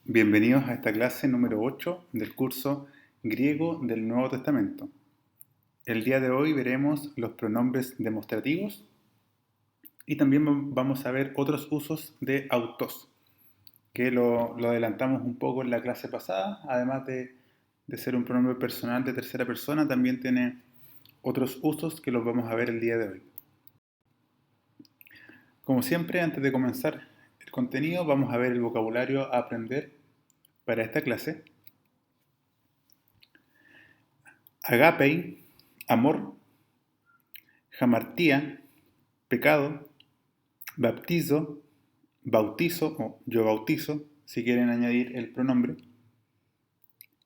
Bienvenidos a esta clase número 8 del curso Griego del Nuevo Testamento. El día de hoy veremos los pronombres demostrativos y también vamos a ver otros usos de autos, que lo adelantamos un poco en la clase pasada. Además de ser un pronombre personal de tercera persona, también tiene otros usos que los vamos a ver el día de hoy. Como siempre, antes de comenzar el contenido, vamos a ver el vocabulario a aprender para esta clase. Agapei, amor. Hamartía, pecado. Baptizo, bautizo o yo bautizo, si quieren añadir el pronombre.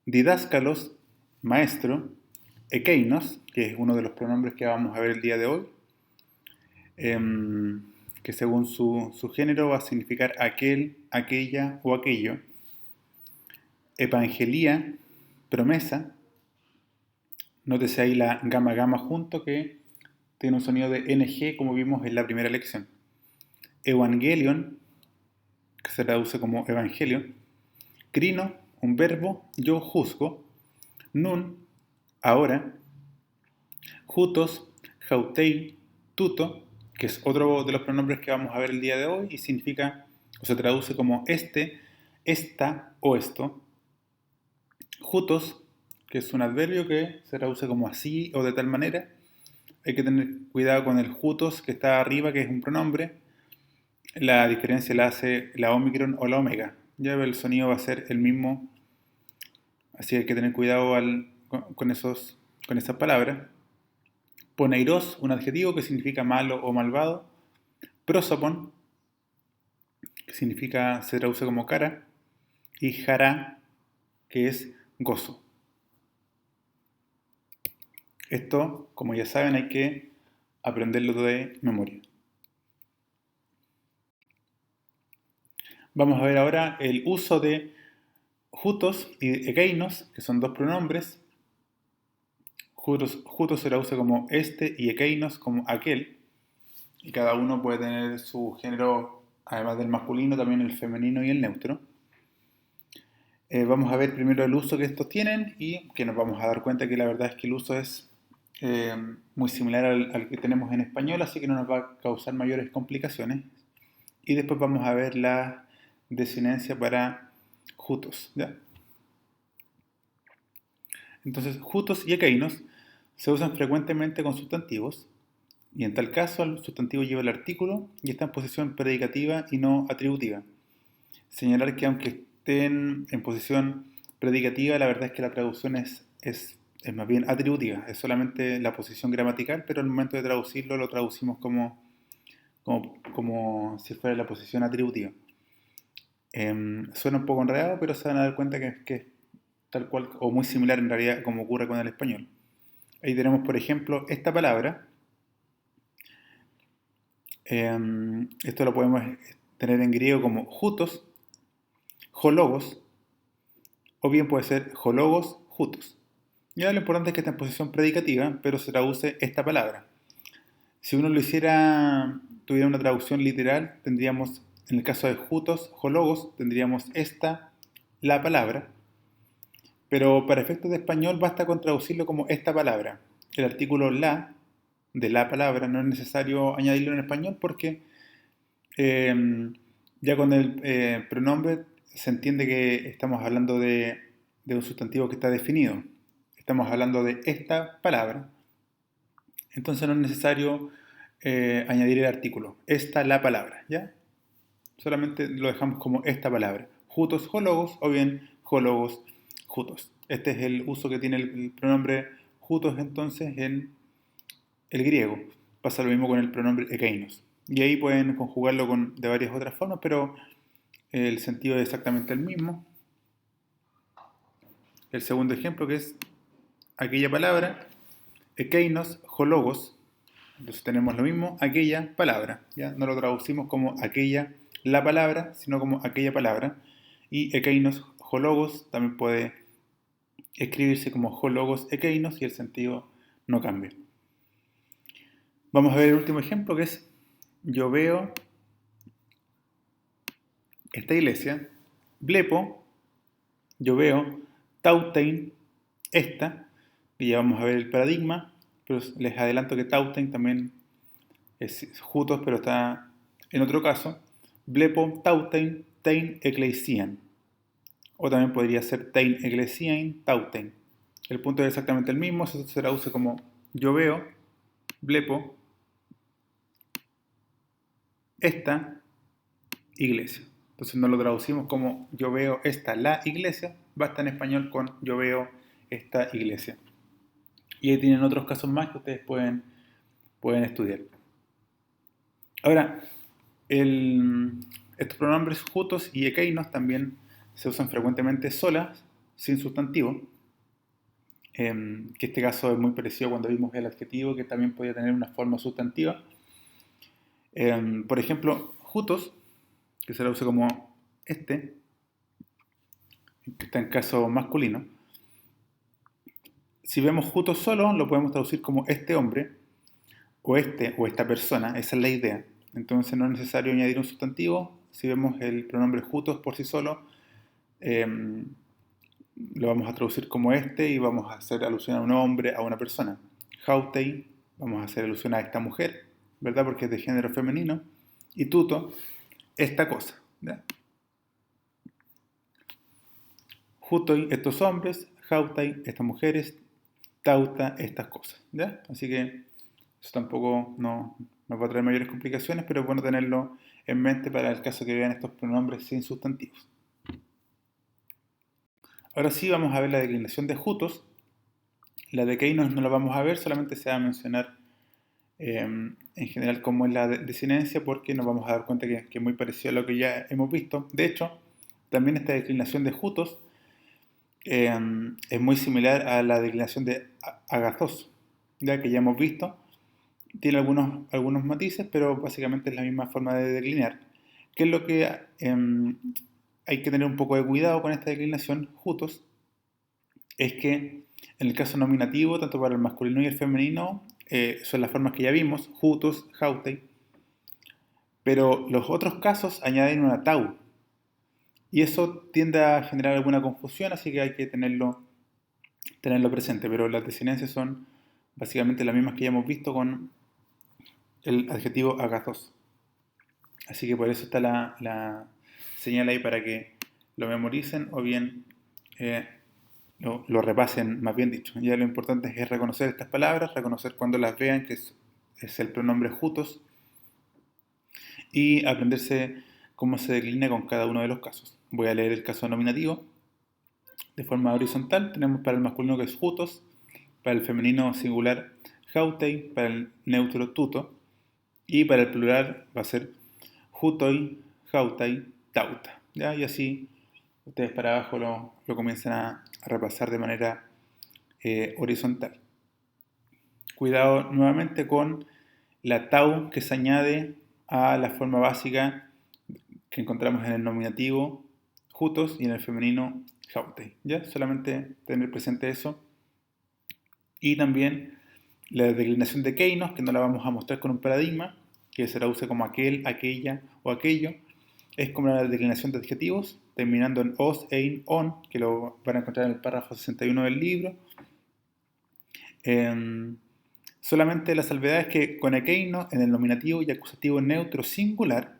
Didáscalos, maestro. Ekeinos, que es uno de los pronombres que vamos a ver el día de hoy, que según su género va a significar aquel, aquella o aquello. Evangelía, promesa. Nótese ahí la gamma junto, que tiene un sonido de NG como vimos en la primera lección. Evangelion, que se traduce como evangelio. Crino, un verbo, yo juzgo. Nun, ahora. Jutos, jautei, tuto, que es otro de los pronombres que vamos a ver el día de hoy y significa, o se traduce como este, esta o esto. Jutos, que es un adverbio que se traduce como así o de tal manera. Hay que tener cuidado con el jutos que está arriba, que es un pronombre. La diferencia la hace la omicron o la omega. Ya el sonido va a ser el mismo, así que hay que tener cuidado con esas palabras. Poneiros, un adjetivo que significa malo o malvado. Prosopon, que significa, se traduce como cara. Y jara, que es gozo. Esto, como ya saben, hay que aprenderlo de memoria. Vamos a ver ahora el uso de jutos y ekeinos, que son dos pronombres. Jutos se traduce como este y ekeinos como aquel. Y cada uno puede tener su género, además del masculino, también el femenino y el neutro. Vamos a ver primero el uso que estos tienen y que nos vamos a dar cuenta que la verdad es que el uso es muy similar al que tenemos en español, así que no nos va a causar mayores complicaciones. Y después vamos a ver la desinencia para jutos, ¿ya? Entonces, jutos y ekeinos se usan frecuentemente con sustantivos, y en tal caso el sustantivo lleva el artículo y está en posición predicativa y no atributiva. Señalar que aunque estén en posición predicativa, la verdad es que la traducción es más bien atributiva, es solamente la posición gramatical, pero al momento de traducirlo lo traducimos como si fuera la posición atributiva. Suena un poco enredado, pero se van a dar cuenta que es tal cual o muy similar en realidad como ocurre con el español. Ahí tenemos, por ejemplo, esta palabra. Esto lo podemos tener en griego como jutos, hologos, o bien puede ser hologos, jutos. Ya lo importante es que está en posición predicativa, pero se traduce esta palabra. Si uno lo hiciera, tuviera una traducción literal, tendríamos, en el caso de jutos, hologos, tendríamos esta, la palabra. Pero para efectos de español basta con traducirlo como esta palabra. El artículo la, de la palabra, no es necesario añadirlo en español porque ya con el pronombre se entiende que estamos hablando de un sustantivo que está definido. Estamos hablando de esta palabra. Entonces no es necesario añadir el artículo. Esta la palabra, ¿ya? Solamente lo dejamos como esta palabra. Jutos, hologos o bien hologos, jutos. Este es el uso que tiene el pronombre jutos entonces en el griego. Pasa lo mismo con el pronombre ekeinos. Y ahí pueden conjugarlo de varias otras formas, pero el sentido es exactamente el mismo. El segundo ejemplo, que es aquella palabra, ekeinos, hologos. Entonces tenemos lo mismo, aquella palabra. ¿Ya? No lo traducimos como aquella la palabra, sino como aquella palabra. Y ekeinos, hologos, también puede escribirse como hologos, ekeinos, y el sentido no cambia. Vamos a ver el último ejemplo, que es yo veo esta iglesia, blepo, yo veo Tautain, esta, y ya vamos a ver el paradigma, pero les adelanto que Tautain también es jutos, pero está en otro caso, blepo Tautain tein ecclesian, o también podría ser tein ecclesiain Tautain. El punto es exactamente el mismo, eso se traduce como yo veo, blepo, esta iglesia. Entonces no lo traducimos como yo veo esta la iglesia, basta en español con yo veo esta iglesia. Y ahí tienen otros casos más que ustedes pueden estudiar. Ahora, estos pronombres jutos y ekeinos también se usan frecuentemente solas, sin sustantivo, que este caso es muy parecido cuando vimos el adjetivo, que también podía tener una forma sustantiva. Por ejemplo, jutos, que se traduce como este, que está en caso masculino. Si vemos jutos solo, lo podemos traducir como este hombre, o esta persona, esa es la idea. Entonces no es necesario añadir un sustantivo. Si vemos el pronombre jutos por sí solo, lo vamos a traducir como este y vamos a hacer alusión a un hombre, a una persona. Hautei, vamos a hacer alusión a esta mujer, ¿verdad? Porque es de género femenino. Y tuto, esta cosa, ¿verdad? Jutoi, estos hombres, Hautai, estas mujeres, Tauta, estas cosas, ¿ya? Así que eso tampoco nos va a traer mayores complicaciones, pero es bueno tenerlo en mente para el caso que vean estos pronombres sin sustantivos. Ahora sí vamos a ver la declinación de jutos. La de keinos no la vamos a ver, solamente se va a mencionar en general cómo es la desinencia, porque nos vamos a dar cuenta que es muy parecido a lo que ya hemos visto. De hecho, también esta declinación de jutos es muy similar a la declinación de agathos, ya que ya hemos visto. Tiene algunos matices, pero básicamente es la misma forma de declinar. ¿Qué es lo que hay que tener un poco de cuidado con esta declinación, jutos? Es que en el caso nominativo, tanto para el masculino y el femenino, son las formas que ya vimos, jutos, jautei, pero los otros casos añaden una tau, y eso tiende a generar alguna confusión, así que hay que tenerlo presente, pero las desinencias son básicamente las mismas que ya hemos visto con el adjetivo agathos. Así que por eso está la señal ahí para que lo memoricen o bien lo repasen, más bien dicho. Ya lo importante es reconocer estas palabras, reconocer cuando las vean, que es el pronombre jutos, y aprenderse cómo se declina con cada uno de los casos. Voy a leer el caso nominativo. De forma horizontal tenemos para el masculino que es jutos, para el femenino singular jautei, para el neutro tuto, y para el plural va a ser jutoi, jautai, tauta. ¿Ya? Y así ustedes para abajo lo comienzan a repasar de manera horizontal. Cuidado nuevamente con la tau que se añade a la forma básica que encontramos en el nominativo jutos y en el femenino jautei. ¿Ya? Solamente tener presente eso. Y también la declinación de keinos, que no la vamos a mostrar con un paradigma, que se traduce como aquel, aquella o aquello. Es como la declinación de adjetivos, terminando en os, ein, on, que lo van a encontrar en el párrafo 61 del libro. Solamente la salvedad es que con ekeino, en el nominativo y acusativo neutro singular,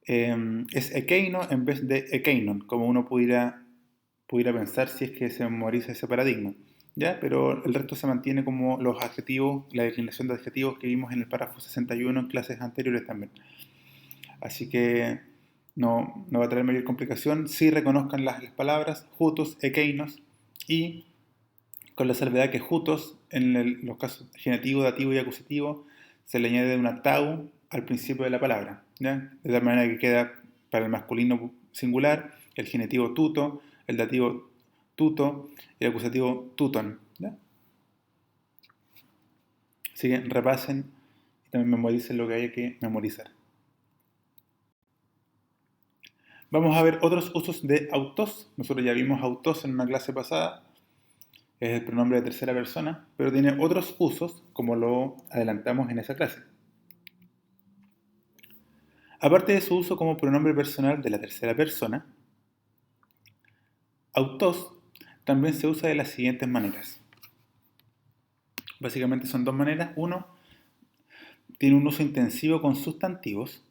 es ekeino en vez de ekeinon, como uno pudiera pensar si es que se memoriza ese paradigma. ¿Ya? Pero el resto se mantiene como los adjetivos, la declinación de adjetivos que vimos en el párrafo 61 en clases anteriores también. Así que no va a traer mayor complicación si reconozcan las palabras jutos, ekeinos, y con la salvedad que jutos en los casos genitivo, dativo y acusativo se le añade una tau al principio de la palabra, ¿ya? De tal manera que queda para el masculino singular el genitivo tuto, el dativo tuto y el acusativo tuton, ¿ya? Así que repasen y también memoricen lo que hay que memorizar. Vamos a ver otros usos de autos. Nosotros ya vimos autos en una clase pasada. Es el pronombre de tercera persona, pero tiene otros usos como lo adelantamos en esa clase. Aparte de su uso como pronombre personal de la tercera persona, Autos también se usa de las siguientes maneras. Básicamente son dos maneras. Uno, tiene un uso intensivo con sustantivos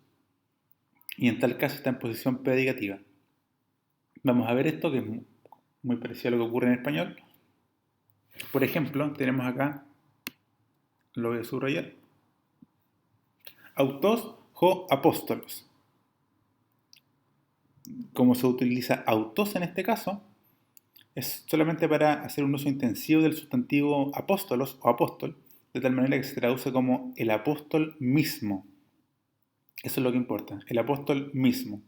y en tal caso está en posición predicativa. Vamos a ver esto que es muy parecido a lo que ocurre en español. Por ejemplo, tenemos acá, lo voy a subrayar, autos ho apóstolos. Como se utiliza autos en este caso, es solamente para hacer un uso intensivo del sustantivo apóstolos o apóstol, de tal manera que se traduce como el apóstol mismo. Eso es lo que importa, el apóstol mismo.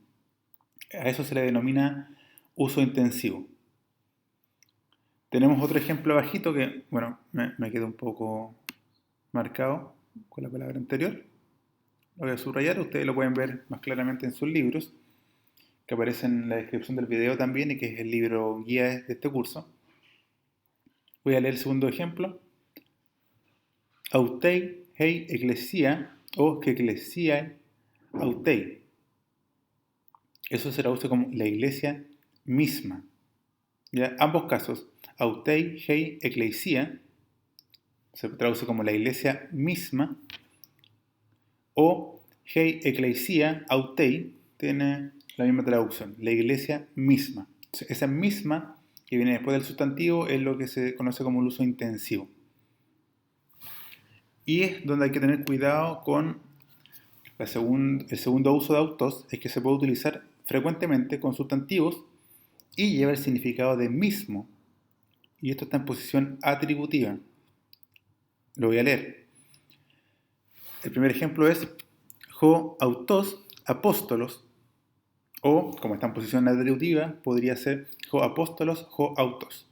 A eso se le denomina uso intensivo. Tenemos otro ejemplo abajito que, bueno, me quedó un poco marcado con la palabra anterior. Lo voy a subrayar, ustedes lo pueden ver más claramente en sus libros, que aparecen en la descripción del video también y que es el libro guía de este curso. Voy a leer el segundo ejemplo. Autei hei ecclesia o que ecclesiae autei. Eso se traduce como la iglesia misma. ¿Ya? Ambos casos, autei hei ecclesia, se traduce como la iglesia misma, o hei ecclesia autei, tiene la misma traducción, la iglesia misma. Esa misma que viene después del sustantivo es lo que se conoce como el uso intensivo. Y es donde hay que tener cuidado con el segundo uso de autos, es que se puede utilizar frecuentemente con sustantivos y lleva el significado de mismo. Y esto está en posición atributiva. Lo voy a leer. El primer ejemplo es ho autos apóstolos, o como está en posición atributiva, podría ser ho apóstolos, ho autos.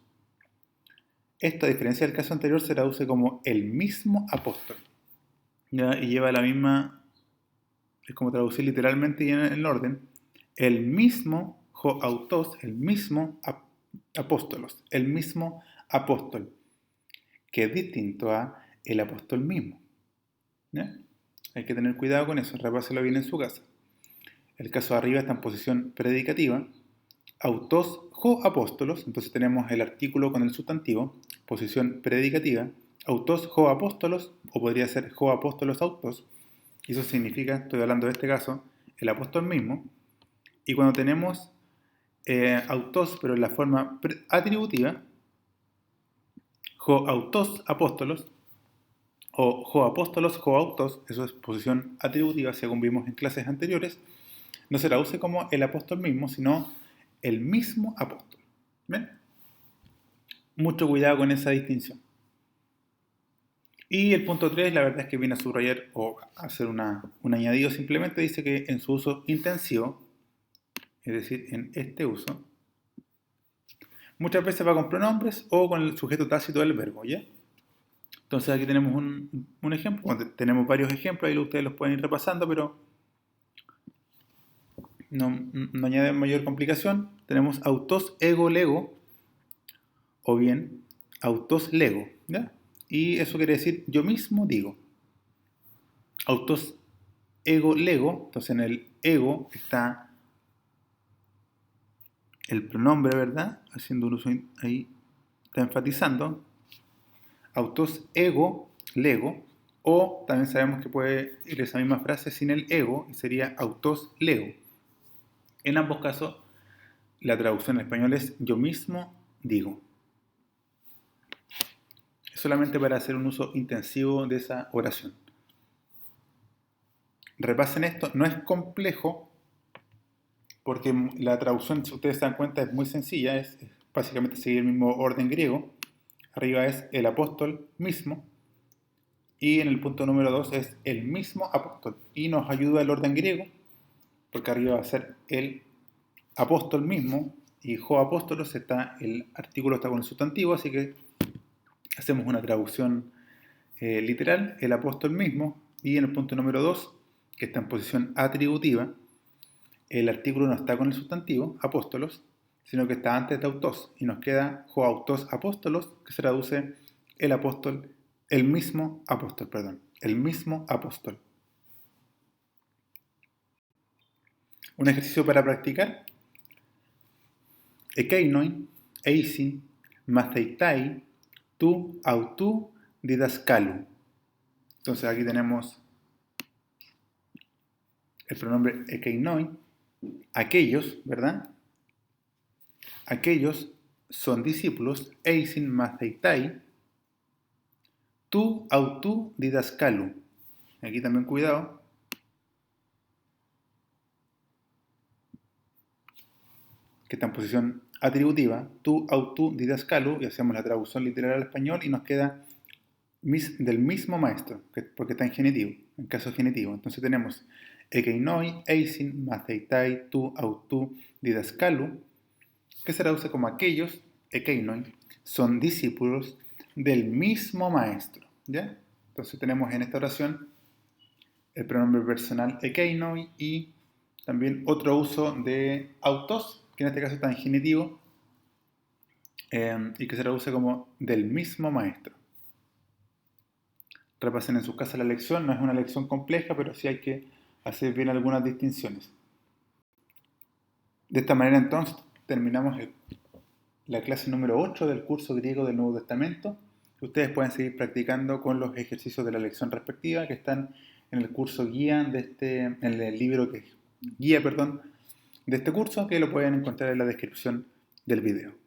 Esto, a diferencia del caso anterior, se traduce como el mismo apóstol. ¿Ya? Y lleva la misma, es como traducir literalmente y en el orden, el mismo ho autos, el mismo apóstolos, el mismo apóstol, que es distinto a el apóstol mismo. ¿Ya? Hay que tener cuidado con eso, repáselo bien en su casa. El caso de arriba está en posición predicativa, autos ho apóstolos, entonces tenemos el artículo con el sustantivo, posición predicativa, autos ho apóstolos, o podría ser ho apóstolos autos, y eso significa, estoy hablando de este caso, el apóstol mismo, y cuando tenemos autos, pero en la forma atributiva, ho autos apóstolos, o ho apóstolos, ho autos, eso es posición atributiva, según vimos en clases anteriores, no se traduce como el apóstol mismo, sino el mismo apóstol. ¿Ven? Mucho cuidado con esa distinción. Y el punto 3, la verdad es que viene a subrayar o a hacer un añadido simplemente, dice que en su uso intensivo, es decir, en este uso, muchas veces va con pronombres o con el sujeto tácito del verbo, ¿ya? Entonces aquí tenemos un ejemplo, bueno, tenemos varios ejemplos, ahí ustedes los pueden ir repasando, pero no añade mayor complicación. Tenemos autos ego lego o bien autos lego, ¿ya? Y eso quiere decir yo mismo digo. Autos ego lego, entonces en el ego está el pronombre, ¿verdad? Haciendo un uso ahí, está enfatizando. Autos ego lego, o también sabemos que puede ir esa misma frase sin el ego y sería autos lego. En ambos casos, la traducción en español es yo mismo digo. Es solamente para hacer un uso intensivo de esa oración. Repasen esto, no es complejo, porque la traducción, si ustedes se dan cuenta, es muy sencilla, es básicamente seguir el mismo orden griego. Arriba es el apóstol mismo, y en el punto número 2 es el mismo apóstol. Y nos ayuda el orden griego, porque arriba va a ser el apóstol mismo, y ho apóstolos el artículo está con el sustantivo, así que hacemos una traducción literal, el apóstol mismo, y en el punto número 2, que está en posición atributiva, el artículo no está con el sustantivo, apóstolos, sino que está antes de autos, y nos queda ho autos apóstolos, que se traduce el apóstol, el mismo apóstol. Un ejercicio para practicar ekeinoi, eisin, matheitai, tu, autu, didaskalu. Entonces aquí tenemos el pronombre ekeinoi, aquellos, ¿verdad? Aquellos son discípulos, eisin matheitai, tu, autu, didaskalu. Aquí también cuidado, que está en posición atributiva, tu, autu, didaskalu, y hacemos la traducción literal al español y nos queda del mismo maestro, porque está en genitivo, en caso genitivo. Entonces tenemos ekeinoi, eisin, matheitai, tu, autu, didaskalu, que se traduce como aquellos, ekeinoi, son discípulos del mismo maestro, ¿ya? Entonces tenemos en esta oración el pronombre personal ekeinoi y también otro uso de autos, que en este caso está en genitivo, y que se traduce como del mismo maestro. Repasen en sus casas la lección, no es una lección compleja, pero sí hay que hacer bien algunas distinciones. De esta manera entonces terminamos la clase número 8 del curso griego del Nuevo Testamento. Ustedes pueden seguir practicando con los ejercicios de la lección respectiva que están en el curso guía en el libro guía de este curso, que lo pueden encontrar en la descripción del video.